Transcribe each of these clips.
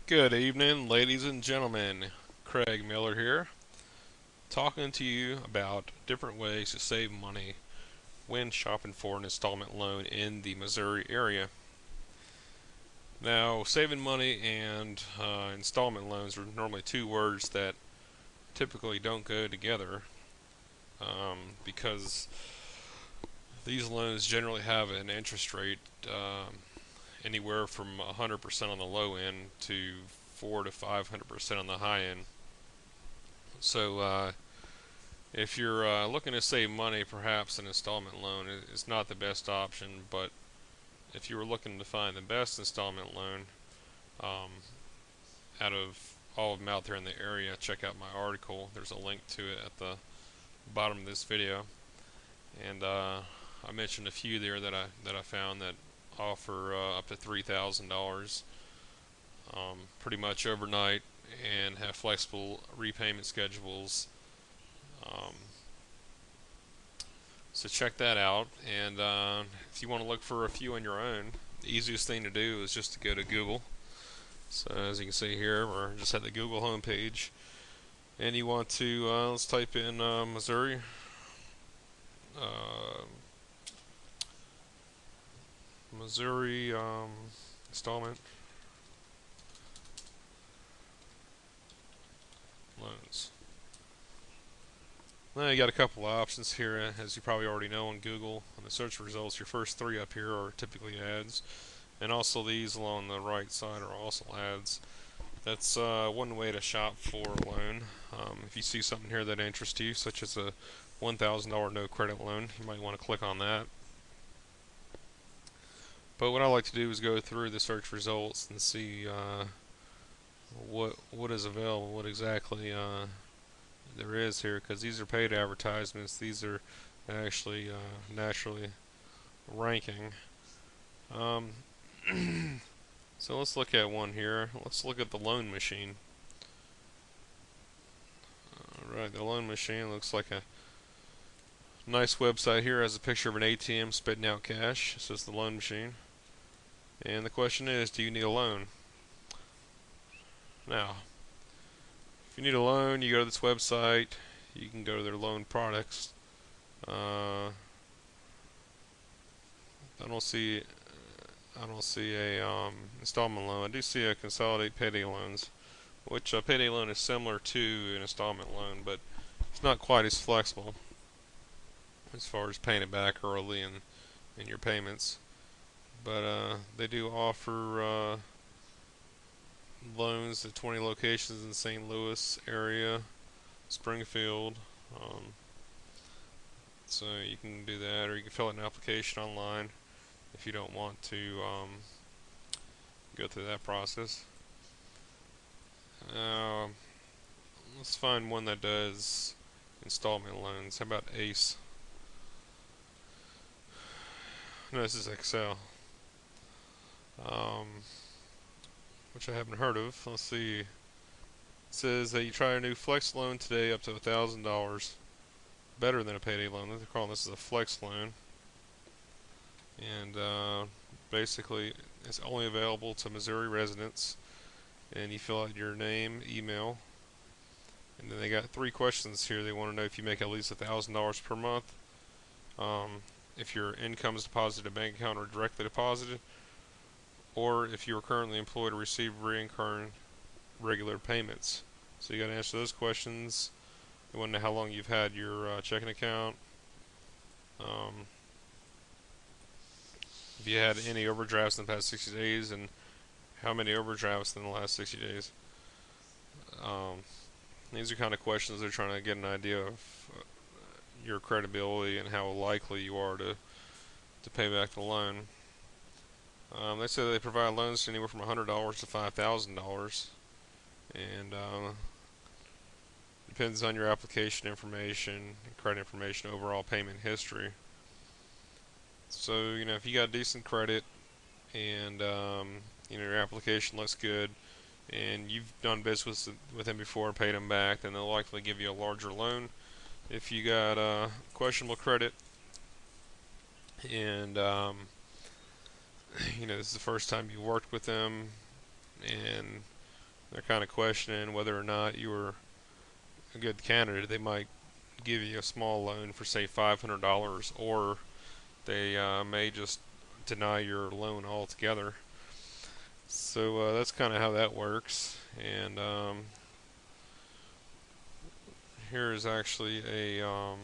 Good evening, ladies and gentlemen. Craig Miller here, talking to you about different ways to save money when shopping for an installment loan in the Missouri area. Now, saving money and installment loans are normally two words that typically don't go together because these loans generally have an interest rate anywhere from 100% on the low end to 4 to 500% on the high end. So, if you're looking to save money, perhaps an installment loan is not the best option. But if you were looking to find the best installment loan um, out of all of them out there in the area, check out my article. There's a link to it at the bottom of this video, and I mentioned a few there that I found that offer up to $3,000, pretty much overnight, and have flexible repayment schedules. Um, So check that out. And if you want to look for a few on your own, the easiest thing to do is just to go to Google. So as you can see here, we're just at the Google homepage, and you want to let's type in Missouri uh, Missouri installment loans. Now you got a couple of options here, as you probably already know on Google. On the search results, your first three up here are typically ads, and also these along the right side are also ads. That's one way to shop for a loan. If you see something here that interests you, such as a $1,000 no credit loan, you might want to click on that. But what I like to do is go through the search results and see what is available, what exactly there is here, because these are paid advertisements. These are actually naturally ranking. Um, so let's look at one here. Let's look at the loan machine. Alright, the loan machine looks like a nice website here. Has a picture of an ATM spitting out cash. This is the loan machine. And the question is, do you need a loan? Now, if you need a loan, you go to this website. You can go to their loan products. I don't see a installment loan. I do see a consolidate payday loans, which a payday loan is similar to an installment loan, but it's not quite as flexible as far as paying it back early in your payments. But they do offer loans at 20 locations in the St. Louis area, Springfield. Um, so you can do that, or you can fill out an application online if you don't want to go through that process. Uh, let's find one that does installment loans. How about Ace? No, this is Excel, um, which I haven't heard of. Let's see. It says that you try a new flex loan today up to $1,000, better than a payday loan. They're calling this a flex loan, and basically it's only available to Missouri residents. And you fill out your name, email, and then they got three questions here. They want to know if you make at least $1,000 per month, um, if your income is deposited in a bank account or directly deposited, or if you are currently employed or receive recurring regular payments. So you got to answer those questions. They want to know how long you've had your checking account, um, if you had any overdrafts in the past 60 days, and how many overdrafts in the last 60 days. Um, these are kind of questions they're trying to get an idea of your credibility and how likely you are to pay back the loan. They say they provide loans anywhere from $100 to $5,000, and depends on your application information, credit information, overall payment history. So if you got decent credit and your application looks good, and you've done business with them before and paid them back, then they'll likely give you a larger loan. If you got questionable credit and this is the first time you worked with them, and they're kind of questioning whether or not you were a good candidate. They might give you a small loan for say $500, or they may just deny your loan altogether. So that's kind of how that works. And here is actually a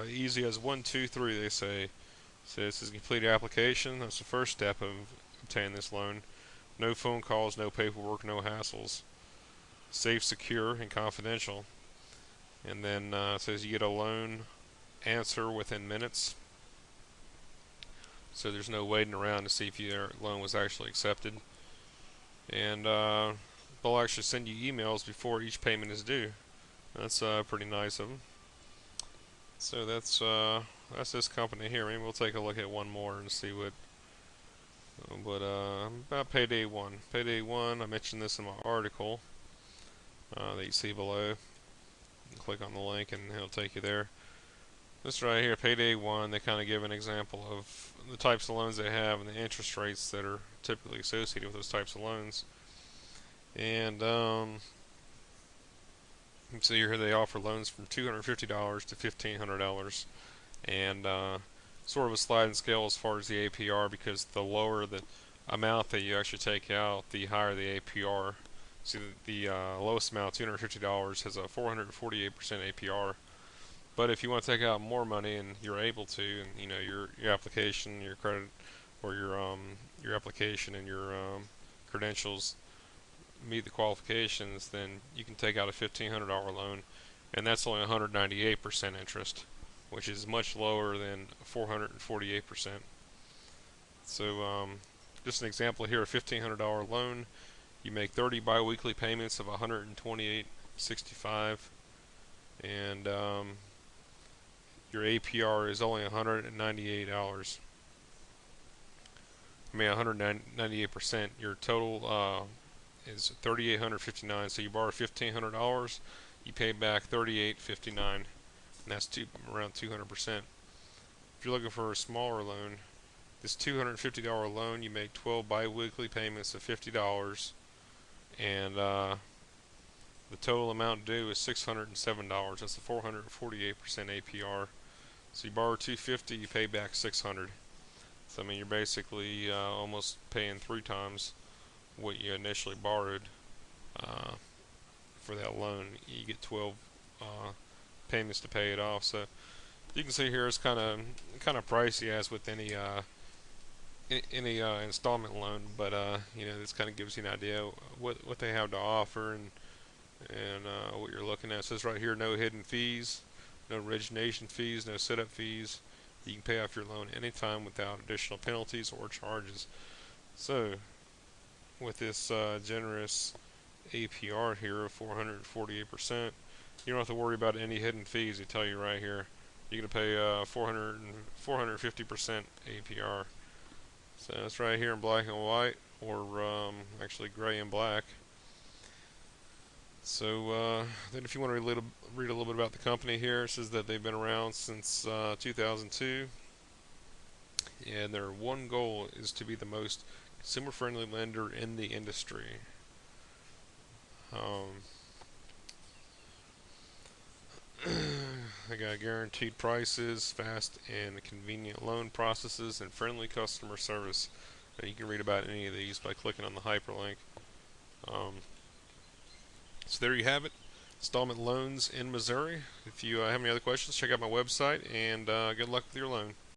easy as 1, 2, 3. They say. So this is a complete application. That's the first step of obtaining this loan. No phone calls, no paperwork, no hassles. Safe, secure, and confidential. And then it says you get a loan answer within minutes. So there's no waiting around to see if your loan was actually accepted. And they'll actually send you emails before each payment is due. That's pretty nice of them. So that's this company here. Maybe we'll take a look at one more and see what. But about Payday 1. Payday 1, I mentioned this in my article that you see below. Click on the link and it'll take you there. This right here, Payday 1, they kind of give an example of the types of loans they have and the interest rates that are typically associated with those types of loans. And you can see here they offer loans from $250 to $1,500, and sort of a sliding scale as far as the APR, because the lower the amount that you actually take out, the higher the APR. See, the lowest amount, $250, has a 448% APR. But if you want to take out more money and you're able to, and you know your application, your credit, or your application and your credentials meet the qualifications, then you can take out a $1,500 loan, and that's only 198% interest, which is much lower than 448%. So just an example here: a $1,500 loan, you make 30 biweekly payments of $128.65, and your APR is only $198. I mean, 198%. Your total is $3,859. So you borrow $1,500, you pay back $3,859, and that's around 200%. If you're looking for a smaller loan, this $250 loan, you make 12 bi-weekly payments of $50, and the total amount due is $607. That's a 448% APR. So you borrow $250, you pay back $600. So I mean, you're basically almost paying 3 times what you initially borrowed for that loan. You get 12 payments to pay it off. So you can see here it's kind of pricey as with any installment loan, but you know, this kind of gives you an idea what they have to offer and what you're looking at. It says right here, no hidden fees, no origination fees, no setup fees. You can pay off your loan anytime without additional penalties or charges. So with this generous APR here of 448%, you don't have to worry about any hidden fees. They tell you right here you're going to pay 450% APR. So that's right here in black and white, or actually gray and black. So then if you want to read a little bit about the company here, it says that they've been around since 2002, and their one goal is to be the most consumer-friendly lender in the industry. They got guaranteed prices, fast and convenient loan processes, and friendly customer service. And you can read about any of these by clicking on the hyperlink. So there you have it, installment loans in Missouri. If you have any other questions, check out my website, and good luck with your loan.